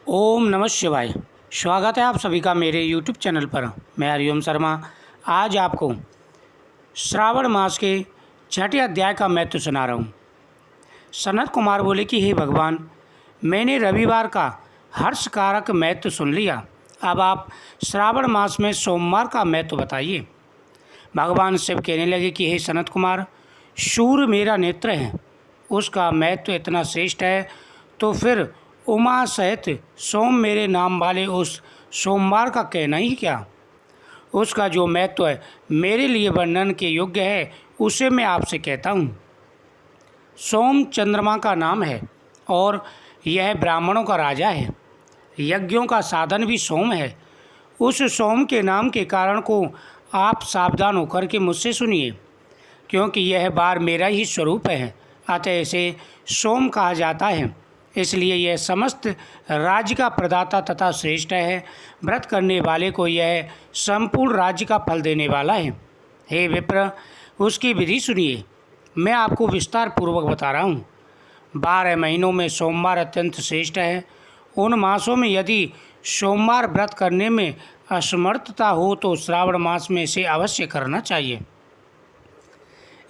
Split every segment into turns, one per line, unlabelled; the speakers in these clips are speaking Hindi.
ओम नमः शिवाय। स्वागत है आप सभी का मेरे यूट्यूब चैनल पर। मैं हरिओम शर्मा आज आपको श्रावण मास के छठे अध्याय का महत्व सुना रहा हूँ। सनत कुमार बोले कि हे भगवान, मैंने रविवार का हर्षकारक महत्व सुन लिया, अब आप श्रावण मास में सोमवार का महत्व बताइए। भगवान शिव कहने लगे कि हे सनत कुमार, सूर्य मेरा नेत्र है, उसका महत्व इतना श्रेष्ठ है, तो फिर उमा सहित सोम मेरे नाम वाले उस सोमवार का कहना ही क्या। उसका जो महत्व है मेरे लिए वर्णन के योग्य है, उसे मैं आपसे कहता हूँ। सोम चंद्रमा का नाम है और यह ब्राह्मणों का राजा है। यज्ञों का साधन भी सोम है। उस सोम के नाम के कारण को आप सावधान होकर के मुझसे सुनिए, क्योंकि यह बार मेरा ही स्वरूप है, अतः इसे सोम कहा जाता है। इसलिए यह समस्त राज्य का प्रदाता तथा श्रेष्ठ है। व्रत करने वाले को यह संपूर्ण राज्य का फल देने वाला है। हे विप्र, उसकी विधि सुनिए, मैं आपको विस्तार पूर्वक बता रहा हूँ। 12 महीनों में सोमवार अत्यंत श्रेष्ठ है। उन मासों में यदि सोमवार व्रत करने में असमर्थता हो तो श्रावण मास में इसे अवश्य करना चाहिए।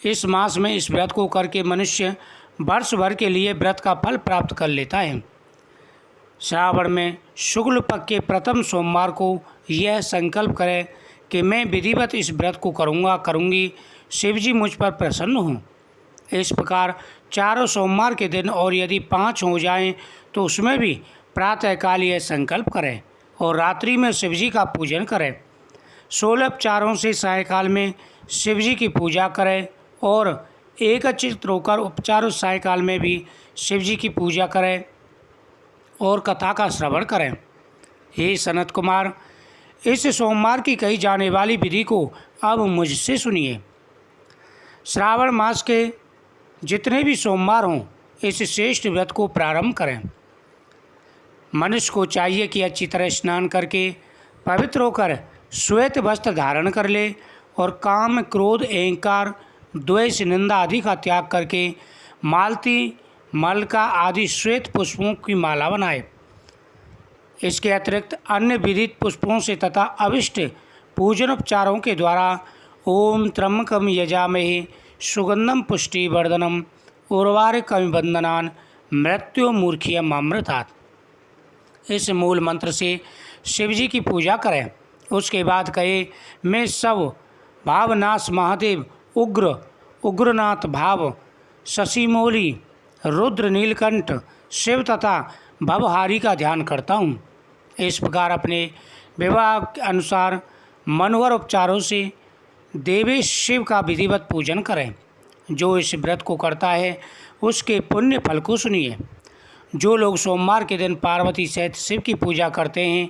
इस मास में इस व्रत को करके मनुष्य वर्ष भर के लिए व्रत का फल प्राप्त कर लेता है। श्रावण में शुक्ल पक्ष के प्रथम सोमवार को यह संकल्प करें कि मैं विधिवत इस व्रत को करूँगी, शिवजी मुझ पर प्रसन्न हों। इस प्रकार चारों सोमवार के दिन और यदि 5 हो जाएं तो उसमें भी प्रातःकाल यह संकल्प करें और रात्रि में शिवजी का पूजन करें। 16 उपचारों से सायंकाल में शिवजी की पूजा करें और एकत्रित होकर उपचारों सायंकाल में भी शिवजी की पूजा करें और कथा का श्रवण करें। हे सनत कुमार, इस सोमवार की कही जाने वाली विधि को अब मुझसे सुनिए। श्रावण मास के जितने भी सोमवार हों, इस श्रेष्ठ व्रत को प्रारंभ करें। मनुष्य को चाहिए कि अच्छी तरह स्नान करके पवित्र होकर श्वेत वस्त्र धारण कर ले और काम, क्रोध, अहंकार, द्वेष, निंदा आदि का त्याग करके मालती, मलका आदि श्वेत पुष्पों की माला बनाए। इसके अतिरिक्त अन्य विधित पुष्पों से तथा अविष्ट पूजनोपचारों के द्वारा ओम त्र्यंबकम यजामहे सुगंधम पुष्टिवर्धनम उर्वारुकमिव बंधनान् मृत्युर्मुक्षीयम् अमृतात्। इस मूल मंत्र से शिवजी की पूजा करें। उसके बाद कहे, मैं सब भावनाश महादेव, उग्रनाथ भाव, शशिमौली, रुद्र, नीलकंठ, शिव तथा भवहारी का ध्यान करता हूँ। इस प्रकार अपने विवाह के अनुसार मनोहर उपचारों से देवेश शिव का विधिवत पूजन करें। जो इस व्रत को करता है उसके पुण्य फल को सुनिए। जो लोग सोमवार के दिन पार्वती सहित शिव की पूजा करते हैं,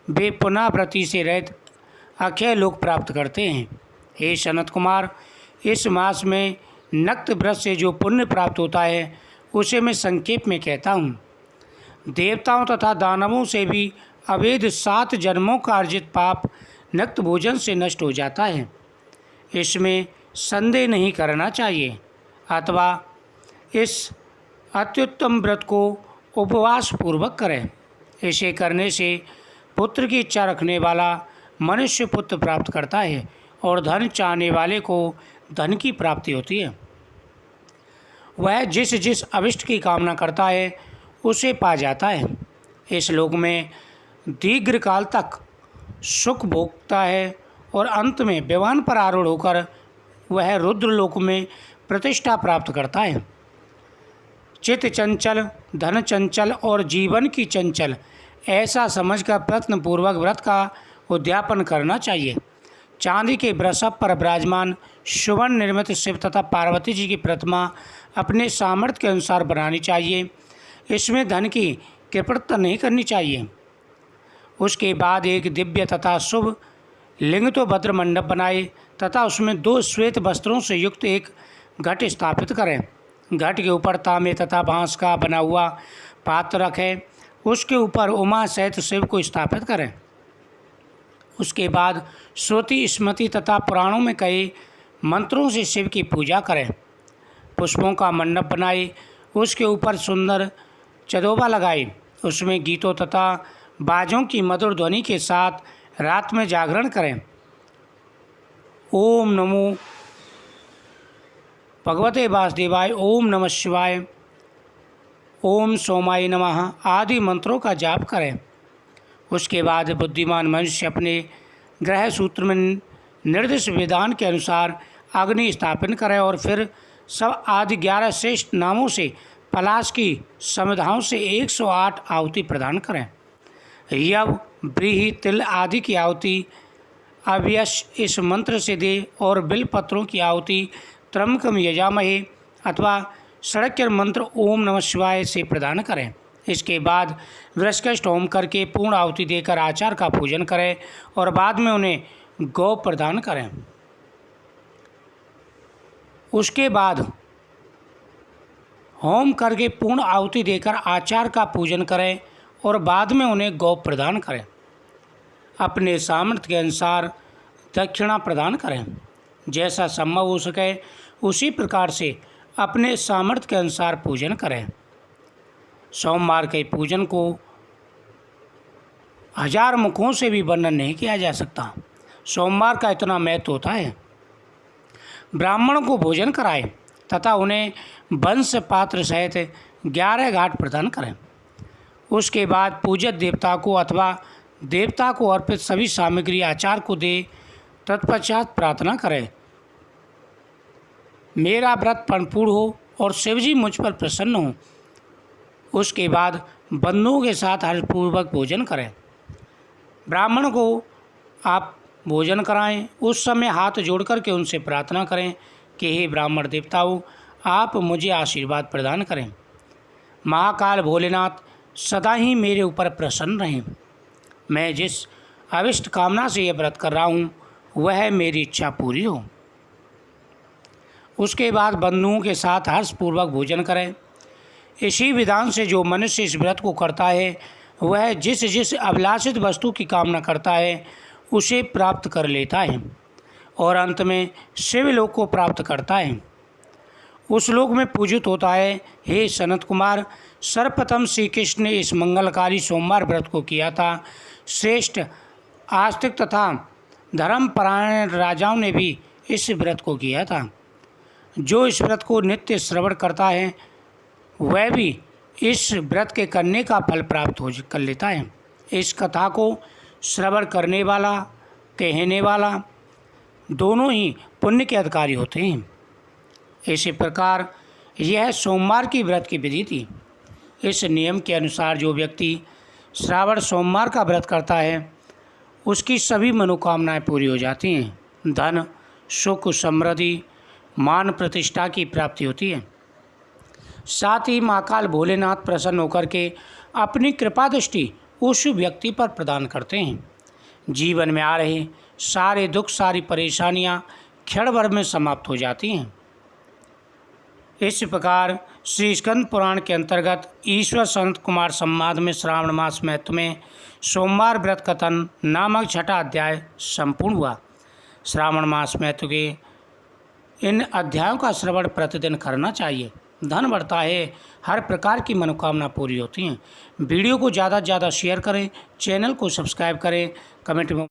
वे पुनः व्रति से रहित अक्षय लोक प्राप्त करते हैं। हे सनत कुमार, इस मास में नक्त व्रत से जो पुण्य प्राप्त होता है उसे मैं संक्षेप में कहता हूँ। देवताओं तथा दानवों से भी अवैध 7 जन्मों का अर्जित पाप नक्त भोजन से नष्ट हो जाता है। इसमें संदेह नहीं करना चाहिए। अथवा इस अत्युत्तम व्रत को उपवास पूर्वक करें। इसे करने से पुत्र की इच्छा रखने वाला मनुष्य पुत्र प्राप्त करता है और धन चाहने वाले को धन की प्राप्ति होती है। वह जिस जिस अभिष्ट की कामना करता है उसे पा जाता है। इस लोक में दीर्घकाल तक सुख भोगता है और अंत में विमान पर आरूढ़ होकर वह रुद्र लोक में प्रतिष्ठा प्राप्त करता है। चित्त चंचल, धन चंचल और जीवन की चंचल, ऐसा समझकर प्रयत्नपूर्वक व्रत का उद्यापन करना चाहिए। चांदी के वृषभ पर विराजमान सुवर्ण निर्मित शिव तथा पार्वती जी की प्रतिमा अपने सामर्थ्य के अनुसार बनानी चाहिए। इसमें धन की कृपणता नहीं करनी चाहिए। उसके बाद एक दिव्य तथा शुभ लिंग तो भद्र मंडप बनाए तथा उसमें 2 श्वेत वस्त्रों से युक्त एक घट स्थापित करें। घट के ऊपर तांबे तथा बांस का बना हुआ पात्र रखें। उसके ऊपर उमा सहित शिव को स्थापित करें। उसके बाद श्रुति, स्मृति तथा पुराणों में कई मंत्रों से शिव की पूजा करें। पुष्पों का मंडप बनाए, उसके ऊपर सुंदर चदोबा लगाए उसमें गीतों तथा बाजों की मधुर ध्वनि के साथ रात में जागरण करें। ओम नमो भगवते वासुदेवाय, ओम नमः शिवाय, ओम सोमाय नमः आदि मंत्रों का जाप करें। उसके बाद बुद्धिमान मनुष्य अपने ग्रह सूत्र में निर्दिष्ट विधान के अनुसार अग्नि स्थापन करें और फिर सब आदि 11 श्रेष्ठ नामों से पलाश की समिधाओं से 108 आहुति प्रदान करें। यव, व्रीहि, तिल आदि की आहुति अव्यश इस मंत्र से दे और बिल पत्रों की आहुति त्र्यंबकम यजामहे अथवा षड्क्षर मंत्र ओम नमः शिवाय से प्रदान करें। इसके बाद वृषकष्ट होम करके पूर्ण आहुति देकर आचार का पूजन करें और बाद में उन्हें गौ प्रदान करें। उसके बाद होम करके पूर्ण आहुति देकर आचार का पूजन करें और बाद में उन्हें गौ प्रदान करें। अपने सामर्थ्य के अनुसार दक्षिणा प्रदान करें। जैसा संभव हो सके उसी प्रकार से अपने सामर्थ्य के अनुसार पूजन करें। सोमवार के पूजन को 1000 मुखों से भी वर्णन नहीं किया जा सकता। सोमवार का इतना महत्व होता है। ब्राह्मणों को भोजन कराएं तथा उन्हें वंश पात्र सहित 11 घाट प्रदान करें। उसके बाद पूजित देवता को अथवा देवता को अर्पित सभी सामग्री आचार को दे तत्पश्चात प्रार्थना करें, मेरा व्रत परिपूर्ण हो और शिवजी मुझ पर प्रसन्न हो। उसके बाद बंधुओं के साथ हर्षपूर्वक भोजन करें। ब्राह्मण को आप भोजन कराएं। उस समय हाथ जोड़कर के उनसे प्रार्थना करें कि हे ब्राह्मण देवताओं, आप मुझे आशीर्वाद प्रदान करें। महाकाल भोलेनाथ सदा ही मेरे ऊपर प्रसन्न रहें। मैं जिस अविष्ट कामना से यह व्रत कर रहा हूँ वह मेरी इच्छा पूरी हो। उसके बाद बंधुओं के साथ हर्षपूर्वक भोजन करें। इसी विधान से जो मनुष्य इस व्रत को करता है वह जिस जिस अभिलाषित वस्तु की कामना करता है उसे प्राप्त कर लेता है और अंत में शिवलोक को प्राप्त करता है, उस लोक में पूजित होता है। हे सनत कुमार, सर्वप्रथम श्री कृष्ण ने इस मंगलकारी सोमवार व्रत को किया था। श्रेष्ठ आस्तिक तथा धर्मपरायण राजाओं ने भी इस व्रत को किया था। जो इस व्रत को नित्य श्रवण करता है वह भी इस व्रत के करने का फल प्राप्त हो कर लेता है। इस कथा को श्रवण करने वाला, कहने वाला दोनों ही पुण्य के अधिकारी होते हैं। इसी प्रकार यह सोमवार की व्रत की विधि थी। इस नियम के अनुसार जो व्यक्ति श्रावण सोमवार का व्रत करता है उसकी सभी मनोकामनाएं पूरी हो जाती हैं। धन, सुख, समृद्धि, मान प्रतिष्ठा की प्राप्ति होती है। साथ ही महाकाल भोलेनाथ प्रसन्न होकर के अपनी कृपा दृष्टि उस व्यक्ति पर प्रदान करते हैं। जीवन में आ रहे सारे दुख, सारी परेशानियां क्षण भर में समाप्त हो जाती हैं। इस प्रकार श्री स्कंद पुराण के अंतर्गत ईश्वर सनत कुमार संवाद में श्रावण मास महत्व में सोमवार व्रत कथन नामक 6वां अध्याय संपूर्ण हुआ। श्रावण मास महत्व के इन अध्यायों का श्रवण प्रतिदिन करना चाहिए। धन बढ़ता है, हर प्रकार की मनोकामना पूरी होती हैं। वीडियो को ज़्यादा से ज़्यादा शेयर करें, चैनल को सब्सक्राइब करें, कमेंट में